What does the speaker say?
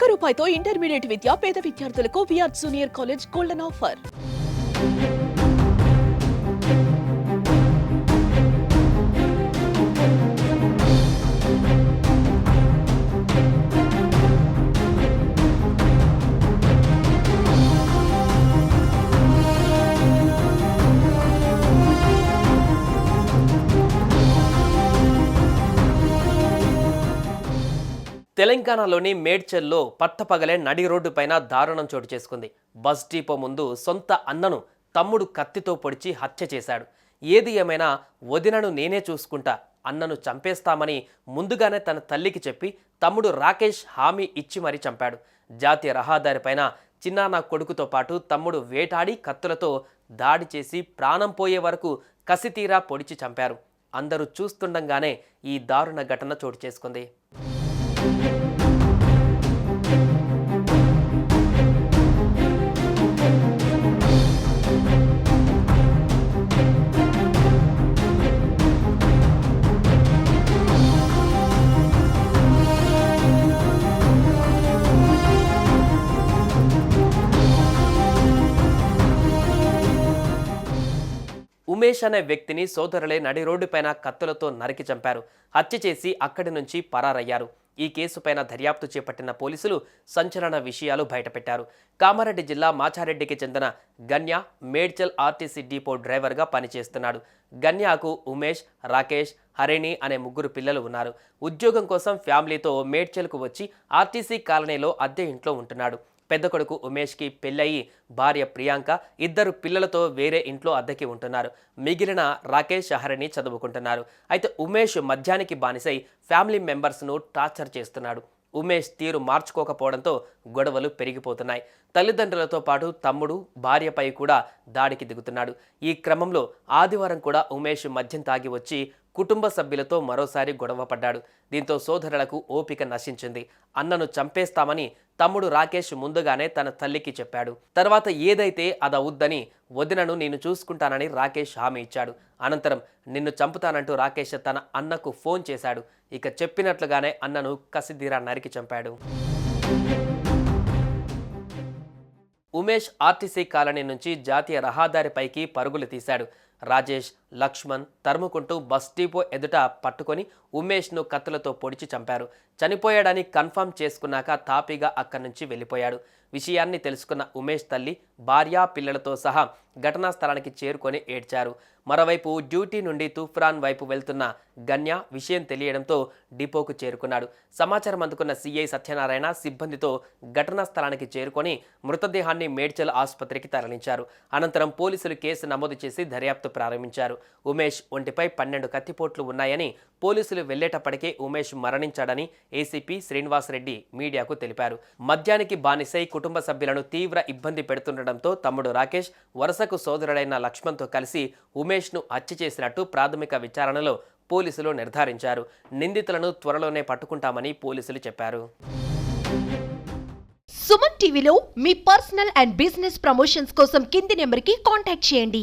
రూపాయితో intermediate విద్య పేద విద్యార్థులకు VR junior college golden offer. తెలంగాణలోని మేడ్చల్లో పట్టపగలే నడి రోడ్డుపైన దారుణం చోటు చేసుకుంది. బస్ డిపో ముందు సొంత అన్నను తమ్ముడు కత్తితో పొడిచి హత్య చేశాడు. ఏది ఏమైనా వదినను నేనే చూసుకుంటా, అన్నను చంపేస్తామని ముందుగానే తన తల్లికి చెప్పి తమ్ముడు రాకేష్ హామీ ఇచ్చి మరీ చంపాడు. జాతీయ రహదారిపైన చిన్నాన్న కొడుకుతో పాటు తమ్ముడు వేటాడి కత్తులతో దాడి చేసి ప్రాణం పోయే వరకు కసితీరా పొడిచి చంపారు. అందరూ చూస్తుండగానే ఈ దారుణ ఘటన చోటు చేసుకుంది. ఉమేష్ అనే వ్యక్తిని సోదరులే నడి రోడ్డుపైన కత్తులతో నరికి చంపారు. హత్య చేసి అక్కడి నుంచి పరారయ్యారు. ఈ కేసుపైన దర్యాప్తు చేపట్టిన పోలీసులు సంచలన విషయాలు బయటపెట్టారు. కామారెడ్డి జిల్లా మాచారెడ్డికి చెందిన గన్య మేడ్చల్ ఆర్టీసీ డిపో డ్రైవర్గా పనిచేస్తున్నాడు. గన్యాకు ఉమేష్, రాకేష్, హరిణి అనే 3 పిల్లలు ఉన్నారు. ఉద్యోగం కోసం ఫ్యామిలీతో మేడ్చల్కు వచ్చి ఆర్టీసీ కాలనీలో అద్దె ఇంట్లో ఉంటున్నాడు. పెద్ద కొడుకు ఉమేష్కి పెళ్ళయి భార్య ప్రియాంక 2 పిల్లలతో వేరే ఇంట్లో అద్దెకి ఉంటున్నారు. మిగిలిన రాకేష్, హరిణి చదువుకుంటున్నారు. అయితే ఉమేష్ మద్యానికి బానిసై ఫ్యామిలీ మెంబర్స్ను టార్చర్ చేస్తున్నాడు. ఉమేష్ తీరు మార్చుకోకపోవడంతో గొడవలు పెరిగిపోతున్నాయి. తల్లిదండ్రులతో పాటు తమ్ముడు, భార్యపై కూడా దాడికి దిగుతున్నాడు. ఈ క్రమంలో ఆదివారం కూడా ఉమేష్ మద్యం తాగి వచ్చి కుటుంబ సభ్యులతో మరోసారి గొడవ పడ్డాడు. దీంతో సోదరులకు ఓపిక నశించింది. అన్నను చంపేస్తామని తమ్ముడు రాకేష్ ముందుగానే తన తల్లికి చెప్పాడు. తర్వాత ఏదైతే అదవుద్దని వదినను నేను చూసుకుంటానని రాకేష్ హామీ ఇచ్చాడు. అనంతరం నిన్ను చంపుతానంటూ రాకేష్ తన అన్నకు ఫోన్ చేశాడు. ఇక చెప్పినట్లుగానే అన్నను కసిదీరా నరికి చంపాడు. ఉమేష్ ఆర్టీసీ కాలనీ నుంచి జాతీయ రహదారిపైకి పరుగులు తీశాడు. రాజేష్, లక్ష్మణ్ తరుముకుంటూ బస్ డిపో ఎదుట పట్టుకొని ఉమేష్ను కత్తులతో పొడిచి చంపారు. చనిపోయాడని కన్ఫర్మ్ చేసుకున్నాక తాపీగా అక్కడి నుంచి వెళ్ళిపోయాడు. విషయాన్ని తెలుసుకున్న ఉమేష్ తల్లి, భార్య, పిల్లలతో సహా ఘటనా స్థలానికి చేరుకొని ఏడ్చారు. మరోవైపు డ్యూటీ నుండి తూఫ్రాన్ వైపు వెళ్తున్న గన్య విషయం తెలియడంతో డిపోకు చేరుకున్నాడు. సమాచారం అందుకున్న సిఐ సత్యనారాయణ సిబ్బందితో ఘటనా స్థలానికి చేరుకొని మృతదేహాన్ని మేడ్చల్ ఆసుపత్రికి తరలించారు. అనంతరం పోలీసులు కేసు నమోదు చేసి దర్యాప్తు ప్రారంభించారు. ఉమేష్ ఒంటిపై 12 కత్తిపోట్లు ఉన్నాయని, పోలీసులు వెళ్లేటప్పటికే ఉమేష్ మరణించాడని ఏసీపీ శ్రీనివాసరెడ్డి మీడియాకు తెలిపారు. మద్యానికి బానిసై కుటుంబ సభ్యులను తీవ్ర ఇబ్బంది పెడుతుండటంతో తమ్ముడు రాకేష్ వరుసకు సోదరుడైన లక్ష్మణ్తో కలిసి ఉమేష్ను హత్య చేసినట్టు ప్రాథమిక విచారణలో పోలీసులు నిర్ధారించారు. నిందితులను త్వరలోనే పట్టుకుంటామని పోలీసులు చెప్పారు. సుమన్ టీవీలో మీ పర్సనల్ అండ్ బిజినెస్ ప్రమోషన్స్ కోసం కింది నెంబర్కి కాంటాక్ట్ చేయండి.